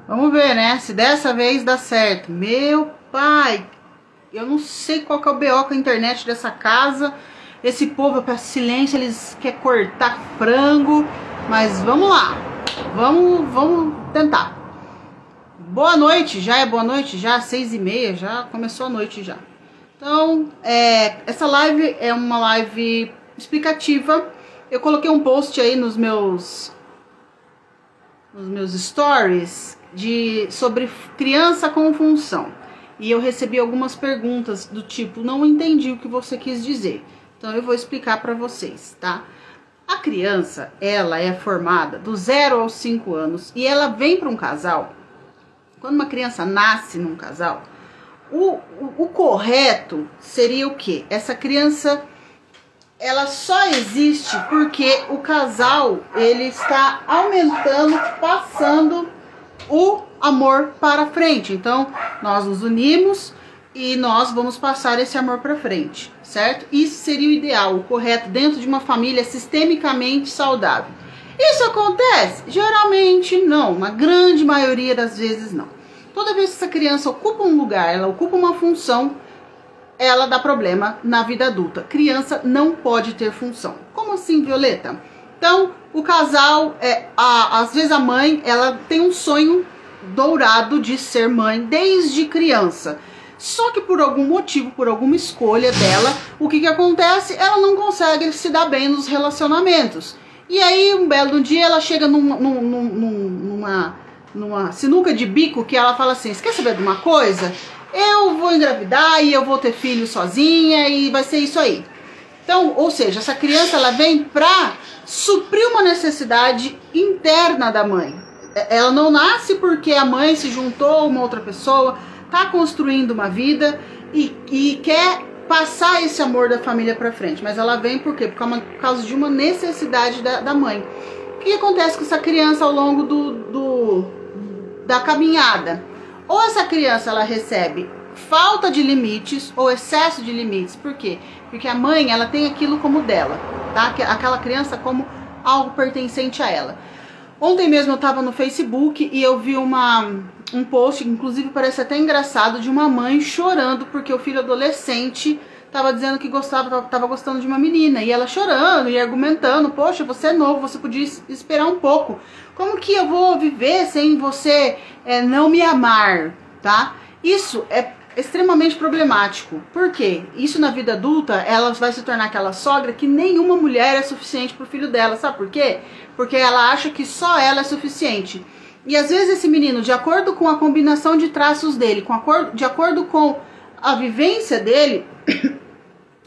Vamos ver, né? Se dessa vez dá certo. Meu pai, eu não sei qual que é o BO com a internet dessa casa. Esse povo, eu peço silêncio, eles querem cortar frango. Mas vamos lá. Vamos tentar. Boa noite, já é boa noite? Já 6h30, já começou a noite já. Então, essa live é uma live explicativa. Eu coloquei um post aí nos meus stories sobre criança com função. E eu recebi algumas perguntas do tipo, não entendi o que você quis dizer. Então eu vou explicar para vocês, tá? A criança, ela é formada do 0 aos 5 anos e ela vem para um casal. Quando uma criança nasce num casal, o correto seria o quê? Essa criança, ela só existe porque o casal, ele está aumentando, passando o amor para frente. Então, nós nos unimos e nós vamos passar esse amor para frente, certo? Isso seria o ideal, o correto, dentro de uma família sistemicamente saudável. Isso acontece? Geralmente não, na grande maioria das vezes não. Toda vez que essa criança ocupa um lugar, ela ocupa uma função, ela dá problema na vida adulta. Criança não pode ter função. Como assim, Violeta? Então, o casal, às vezes a mãe, ela tem um sonho dourado de ser mãe desde criança. Só que por algum motivo, por alguma escolha dela, o que acontece? Ela não consegue se dar bem nos relacionamentos. E aí, um belo dia, ela chega numa sinuca de bico que ela fala assim, você quer saber de uma coisa? Eu vou engravidar e eu vou ter filho sozinha e vai ser isso aí. Então, ou seja, essa criança, ela vem pra suprir uma necessidade interna da mãe. Ela não nasce porque a mãe se juntou a uma outra pessoa, tá construindo uma vida e quer passar esse amor da família pra frente. Mas ela vem por quê? Por causa de uma necessidade da mãe. O que acontece com essa criança ao longo da caminhada? Ou essa criança, ela recebe falta de limites ou excesso de limites. Por quê? Porque a mãe, ela tem aquilo como dela, tá? Aquela criança como algo pertencente a ela. Ontem mesmo eu tava no Facebook e eu vi um post, inclusive parece até engraçado, de uma mãe chorando porque o filho adolescente tava dizendo que tava gostando de uma menina. E ela chorando e argumentando, poxa, você é novo, você podia esperar um pouco. Como que eu vou viver sem você não me amar, tá? Isso é extremamente problemático. Por quê? Isso na vida adulta, ela vai se tornar aquela sogra que nenhuma mulher é suficiente pro filho dela. Sabe por quê? Porque ela acha que só ela é suficiente. E às vezes esse menino, de acordo com a combinação de traços dele, de acordo com a vivência dele,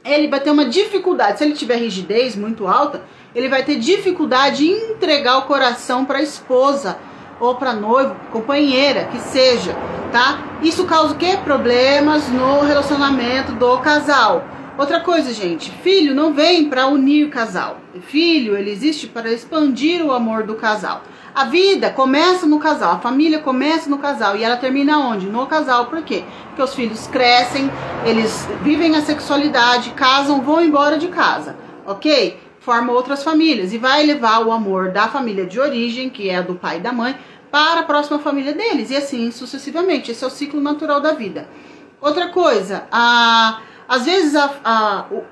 ele vai ter uma dificuldade. Se ele tiver rigidez muito alta, ele vai ter dificuldade em entregar o coração para a esposa ou para noivo, companheira, que seja, tá? Isso causa o quê? Problemas no relacionamento do casal. Outra coisa, gente, filho não vem para unir casal. Filho, ele existe para expandir o amor do casal. A vida começa no casal, a família começa no casal e ela termina onde? No casal. Por quê? Porque os filhos crescem, eles vivem a sexualidade, casam, vão embora de casa, ok? Formam outras famílias e vai levar o amor da família de origem, que é a do pai e da mãe, para a próxima família deles e assim sucessivamente. Esse é o ciclo natural da vida. Outra coisa, às vezes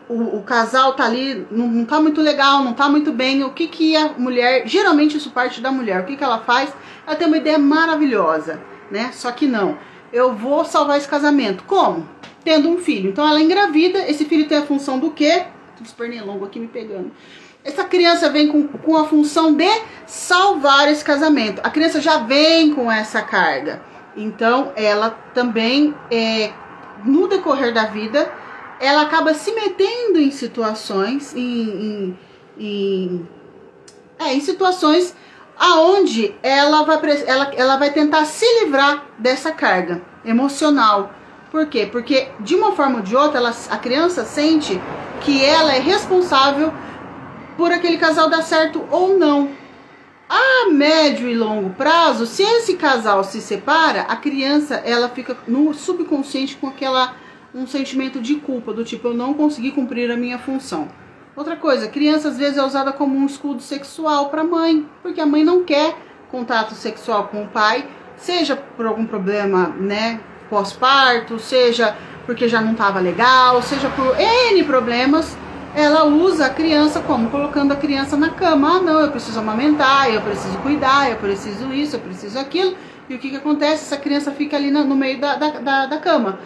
o casal tá ali, não tá muito legal, não tá muito bem. O que a mulher, geralmente isso parte da mulher, o que ela faz? Ela tem uma ideia maravilhosa, né? Só que não, eu vou salvar esse casamento. Como? Tendo um filho. Então ela engravida, esse filho tem a função do quê? Os pernilongos aqui me pegando. Essa criança vem com a função de salvar esse casamento. A criança já vem com essa carga. Então ela também, no decorrer da vida, ela acaba se metendo em situações, em situações aonde ela vai tentar se livrar dessa carga emocional. Por quê? Porque de uma forma ou de outra, a criança sente que ela é responsável por aquele casal dar certo ou não. A médio e longo prazo, se esse casal se separa, a criança, ela fica no subconsciente com um sentimento de culpa, do tipo, eu não consegui cumprir a minha função. Outra coisa, criança às vezes é usada como um escudo sexual para a mãe, porque a mãe não quer contato sexual com o pai, seja por algum problema, né, pós-parto, seja porque já não estava legal, seja por N problemas, ela usa a criança como? Colocando a criança na cama. Ah, não, eu preciso amamentar, eu preciso cuidar, eu preciso isso, eu preciso aquilo. E o que que acontece? Essa criança fica ali no meio da cama.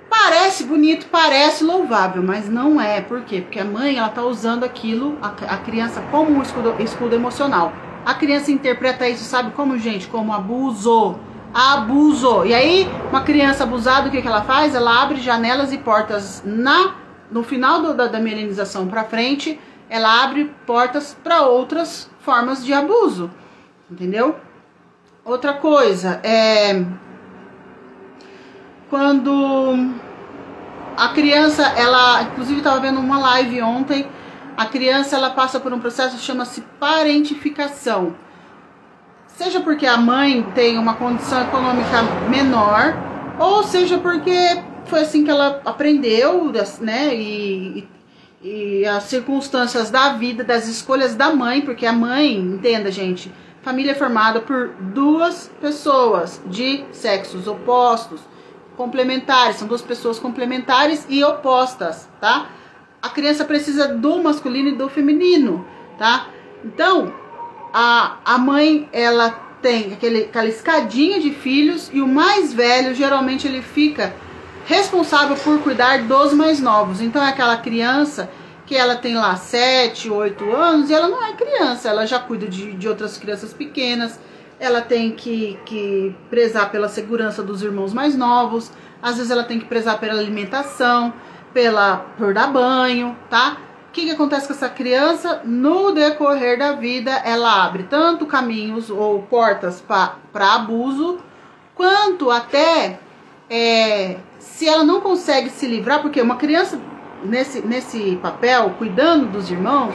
Parece bonito, parece louvável, mas não é. Por quê? Porque a mãe, ela tá usando aquilo, a criança, como um escudo emocional. A criança interpreta isso, sabe como, gente? Como abuso. Abuso. E aí, uma criança abusada, o que que ela faz? Ela abre janelas e portas no final da milenização pra frente, ela abre portas para outras formas de abuso. Entendeu? Outra coisa, quando a criança, ela, inclusive estava vendo uma live ontem, a criança, ela passa por um processo que chama-se parentificação. Seja porque a mãe tem uma condição econômica menor, ou seja porque foi assim que ela aprendeu, né, e as circunstâncias da vida, das escolhas da mãe, porque a mãe, entenda, gente, família é formada por duas pessoas de sexos opostos, complementares, são duas pessoas complementares e opostas, tá? A criança precisa do masculino e do feminino, tá? Então, a mãe, ela tem aquela escadinha de filhos e o mais velho, geralmente, ele fica responsável por cuidar dos mais novos. Então, é aquela criança que ela tem lá 7, 8 anos e ela não é criança, ela já cuida de outras crianças pequenas, ela tem que prezar pela segurança dos irmãos mais novos, às vezes ela tem que prezar pela alimentação, por dar banho, tá? O que acontece com essa criança? No decorrer da vida, ela abre tanto caminhos ou portas para abuso, quanto até se ela não consegue se livrar, porque uma criança nesse papel, cuidando dos irmãos,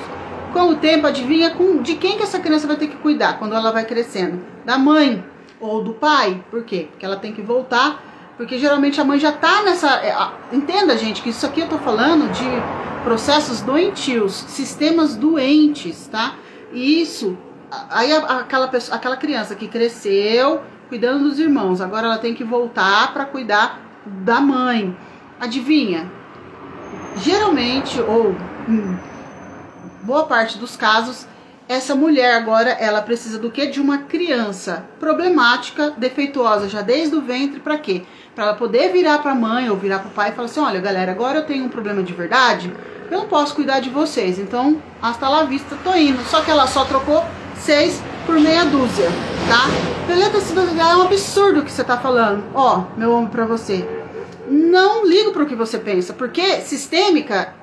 com o tempo, adivinha de quem que essa criança vai ter que cuidar quando ela vai crescendo? Da mãe ou do pai. Por quê? Porque ela tem que voltar, porque geralmente a mãe já tá nessa... Entenda, gente, que isso aqui eu tô falando de processos doentios, sistemas doentes, tá? E isso, aí aquela criança que cresceu cuidando dos irmãos, agora ela tem que voltar para cuidar da mãe. Adivinha? Geralmente, ou boa parte dos casos, essa mulher agora, ela precisa do quê? De uma criança problemática, defeituosa já desde o ventre, pra quê? Pra ela poder virar pra mãe ou virar pro pai e falar assim, olha galera, agora eu tenho um problema de verdade, eu não posso cuidar de vocês, então hasta lá vista, tô indo. Só que ela só trocou 6 por meia dúzia, tá? Peleta, é um absurdo o que você tá falando. Ó, meu homem, pra você, não ligo pro que você pensa, porque sistêmica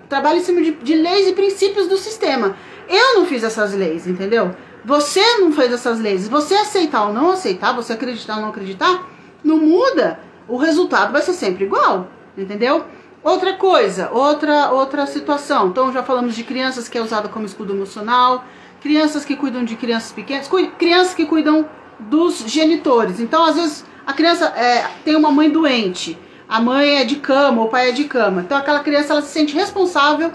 trabalha em cima de leis e princípios do sistema. Eu não fiz essas leis, entendeu? Você não fez essas leis. Você aceitar ou não aceitar, você acreditar ou não acreditar, não muda. O resultado vai ser sempre igual, entendeu? Outra coisa, outra situação. Então já falamos de crianças que é usada como escudo emocional, crianças que cuidam de crianças pequenas, crianças que cuidam dos genitores. Então às vezes a criança tem uma mãe doente, a mãe é de cama, o pai é de cama. Então aquela criança, ela se sente responsável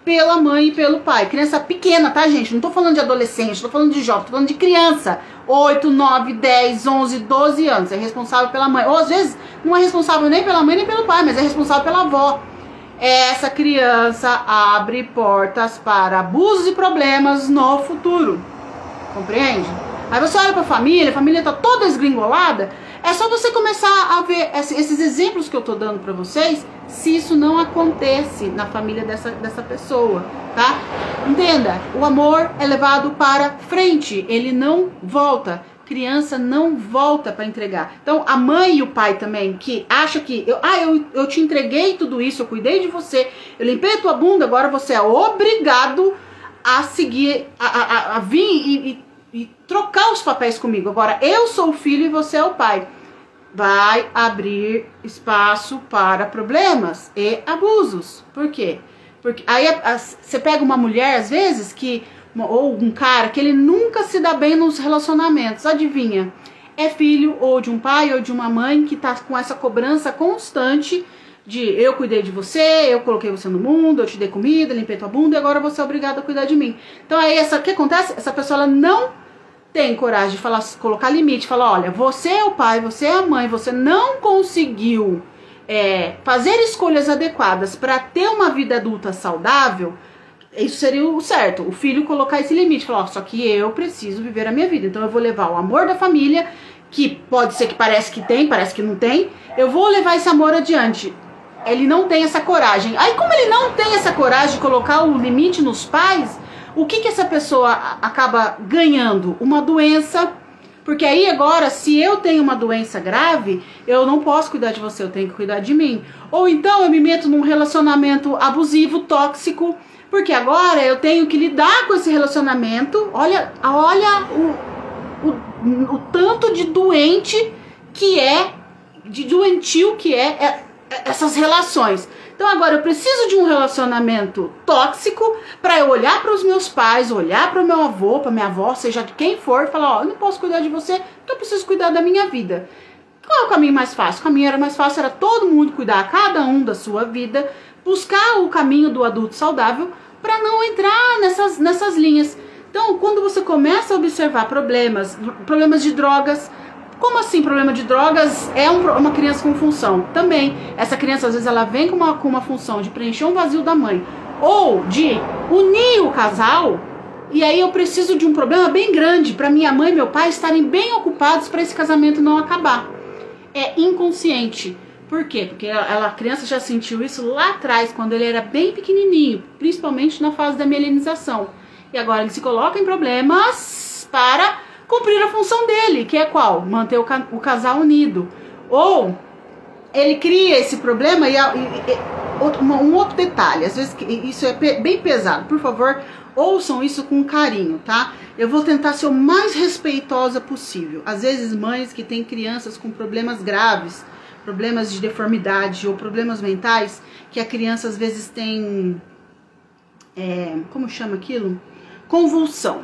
pela mãe e pelo pai. Criança pequena, tá, gente? Não tô falando de adolescente, tô falando de jovem, tô falando de criança. 8, 9, 10, 11, 12 anos. É responsável pela mãe. Ou às vezes não é responsável nem pela mãe nem pelo pai, mas é responsável pela avó. Essa criança abre portas para abusos e problemas no futuro. Compreende? Aí você olha pra família, a família tá toda esgringolada. É só você começar a ver esses exemplos que eu tô dando pra vocês, se isso não acontece na família dessa pessoa, tá? Entenda, o amor é levado para frente, ele não volta. Criança não volta para entregar. Então, a mãe e o pai também, que acha que eu te entreguei tudo isso, eu cuidei de você, eu limpei a tua bunda, agora você é obrigado a seguir, a vir e trocar os papéis comigo. Agora, eu sou o filho e você é o pai. Vai abrir espaço para problemas e abusos. Por quê? Porque aí você pega uma mulher, às vezes, ou um cara que ele nunca se dá bem nos relacionamentos. Adivinha? É filho ou de um pai ou de uma mãe que tá com essa cobrança constante de eu cuidei de você, eu coloquei você no mundo, eu te dei comida, limpei tua bunda e agora você é obrigado a cuidar de mim. Então aí o que acontece? Essa pessoa ela não tem coragem de falar, colocar limite, falar, olha, você é o pai, você é a mãe, você não conseguiu fazer escolhas adequadas para ter uma vida adulta saudável, isso seria o certo, o filho colocar esse limite, falar, ó, só que eu preciso viver a minha vida, então eu vou levar o amor da família, que pode ser que parece que tem, parece que não tem, eu vou levar esse amor adiante. Ele não tem essa coragem. Aí como ele não tem essa coragem de colocar o limite nos pais, o que essa pessoa acaba ganhando? Uma doença. Porque aí agora, se eu tenho uma doença grave, eu não posso cuidar de você, eu tenho que cuidar de mim. Ou então eu me meto num relacionamento abusivo, tóxico, porque agora eu tenho que lidar com esse relacionamento. Olha o tanto de doente que é, de doentio que é essas relações. Então agora eu preciso de um relacionamento tóxico para eu olhar para os meus pais, olhar para o meu avô, para minha avó, seja de quem for, e falar, ó, eu não posso cuidar de você, então eu preciso cuidar da minha vida. Qual é o caminho mais fácil? O caminho era mais fácil, era todo mundo cuidar, cada um da sua vida, buscar o caminho do adulto saudável para não entrar nessas linhas. Então, quando você começa a observar problemas de drogas, como assim problema de drogas é uma criança com função? Também, essa criança às vezes ela vem com uma função de preencher um vazio da mãe, ou de unir o casal, e aí eu preciso de um problema bem grande para minha mãe e meu pai estarem bem ocupados para esse casamento não acabar. É inconsciente. Por quê? Porque a criança já sentiu isso lá atrás, quando ele era bem pequenininho, principalmente na fase da mielinização. E agora ele se coloca em problemas para cumprir a função dele, que é qual? Manter o casal unido. Ou ele cria esse problema e um outro detalhe, às vezes isso é bem pesado, por favor, ouçam isso com carinho, tá? Eu vou tentar ser o mais respeitosa possível. Às vezes mães que têm crianças com problemas graves, problemas de deformidade ou problemas mentais, que a criança às vezes tem, como chama aquilo? Convulsão.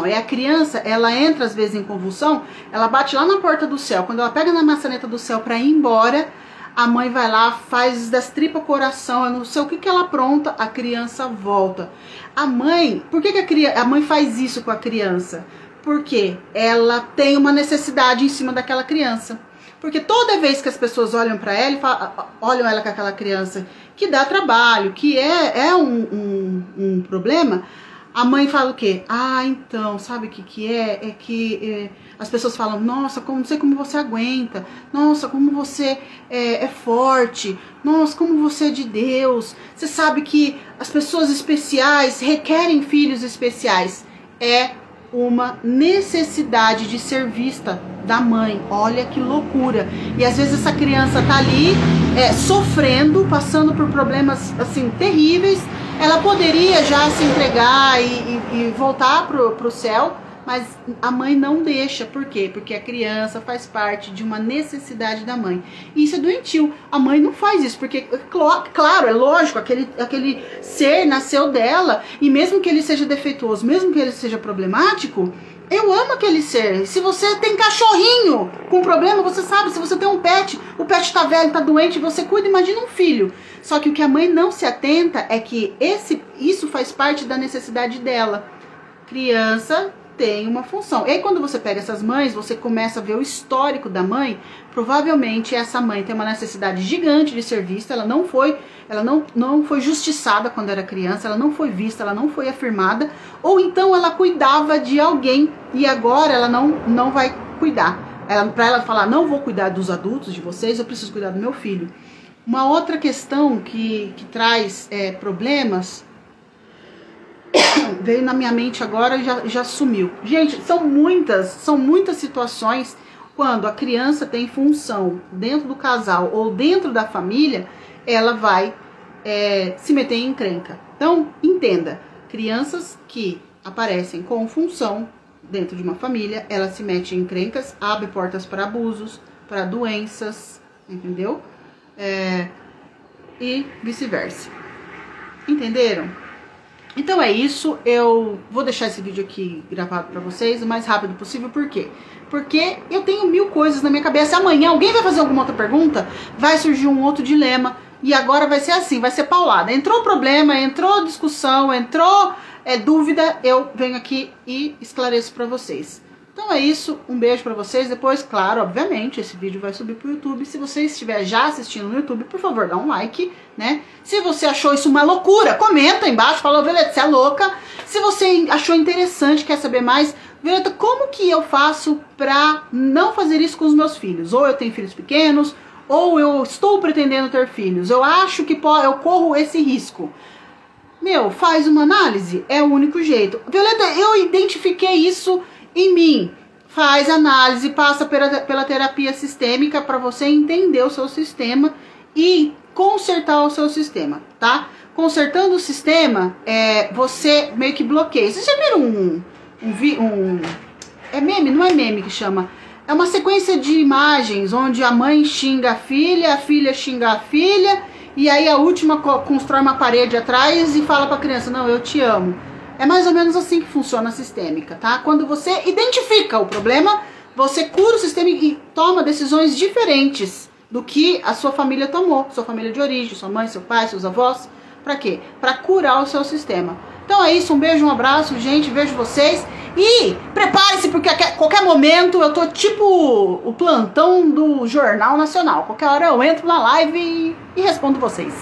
Aí a criança, ela entra às vezes em convulsão, ela bate lá na porta do céu. Quando ela pega na maçaneta do céu para ir embora, a mãe vai lá, faz das tripas coração, eu não sei o que ela apronta, a criança volta. A mãe, por que a mãe faz isso com a criança? Porque ela tem uma necessidade em cima daquela criança. Porque toda vez que as pessoas olham para ela e olham ela com aquela criança que dá trabalho, que é um problema, a mãe fala o quê? Ah, então, sabe o que é? É que as pessoas falam, nossa, não sei como você aguenta, nossa, como você é forte, nossa, como você é de Deus. Você sabe que as pessoas especiais requerem filhos especiais. É uma necessidade de ser vista da mãe. Olha que loucura. E às vezes essa criança tá ali sofrendo, passando por problemas assim terríveis. Ela poderia já se entregar e voltar pro céu, mas a mãe não deixa. Por quê? Porque a criança faz parte de uma necessidade da mãe. E isso é doentio. A mãe não faz isso, porque, claro, é lógico, aquele ser nasceu dela, e mesmo que ele seja defeituoso, mesmo que ele seja problemático, eu amo aquele ser. Se você tem cachorrinho com problema, você sabe, se você tem um pet, o pet tá velho, tá doente, você cuida, imagina um filho. Só que o que a mãe não se atenta é que isso faz parte da necessidade dela. Criança tem uma função. E aí quando você pega essas mães, você começa a ver o histórico da mãe. Provavelmente essa mãe tem uma necessidade gigante de ser vista. Ela não foi justiçada quando era criança, ela não foi vista, ela não foi afirmada. Ou então ela cuidava de alguém e agora ela não vai cuidar. Para ela falar, não vou cuidar dos adultos, de vocês, eu preciso cuidar do meu filho. Uma outra questão que traz problemas, veio na minha mente agora e já sumiu. Gente, são muitas situações quando a criança tem função dentro do casal ou dentro da família, ela vai se meter em encrenca. Então, entenda, crianças que aparecem com função dentro de uma família, ela se mete em encrencas, abre portas para abusos, para doenças, entendeu? E vice-versa. Entenderam? Então é isso, eu vou deixar esse vídeo aqui gravado pra vocês o mais rápido possível. Por quê? Porque eu tenho 1000 coisas na minha cabeça. Amanhã alguém vai fazer alguma outra pergunta, vai surgir um outro dilema, e agora vai ser assim, vai ser paulada. Entrou problema, entrou discussão, entrou dúvida, eu venho aqui e esclareço pra vocês. Então é isso, um beijo pra vocês. Depois, claro, obviamente, esse vídeo vai subir pro YouTube. Se você estiver já assistindo no YouTube, por favor, dá um like, né? Se você achou isso uma loucura, comenta aí embaixo, fala, Violeta, você é louca. Se você achou interessante, quer saber mais, Violeta, como que eu faço pra não fazer isso com os meus filhos? Ou eu tenho filhos pequenos, ou eu estou pretendendo ter filhos. Eu acho que eu corro esse risco. Meu, faz uma análise, é o único jeito. Violeta, eu identifiquei isso em mim. Faz análise, passa pela terapia sistêmica para você entender o seu sistema e consertar o seu sistema, tá? Consertando o sistema, você meio que bloqueia. Vocês já viram é meme? Não é meme que chama. É uma sequência de imagens onde a mãe xinga a filha xinga a filha, e aí a última constrói uma parede atrás e fala pra criança, não, eu te amo. É mais ou menos assim que funciona a sistêmica, tá? Quando você identifica o problema, você cura o sistema e toma decisões diferentes do que a sua família tomou. Sua família de origem, sua mãe, seu pai, seus avós. Pra quê? Pra curar o seu sistema. Então é isso, um beijo, um abraço, gente, vejo vocês. E prepare-se, porque a qualquer momento eu tô tipo o plantão do Jornal Nacional. Qualquer hora eu entro na live e respondo vocês.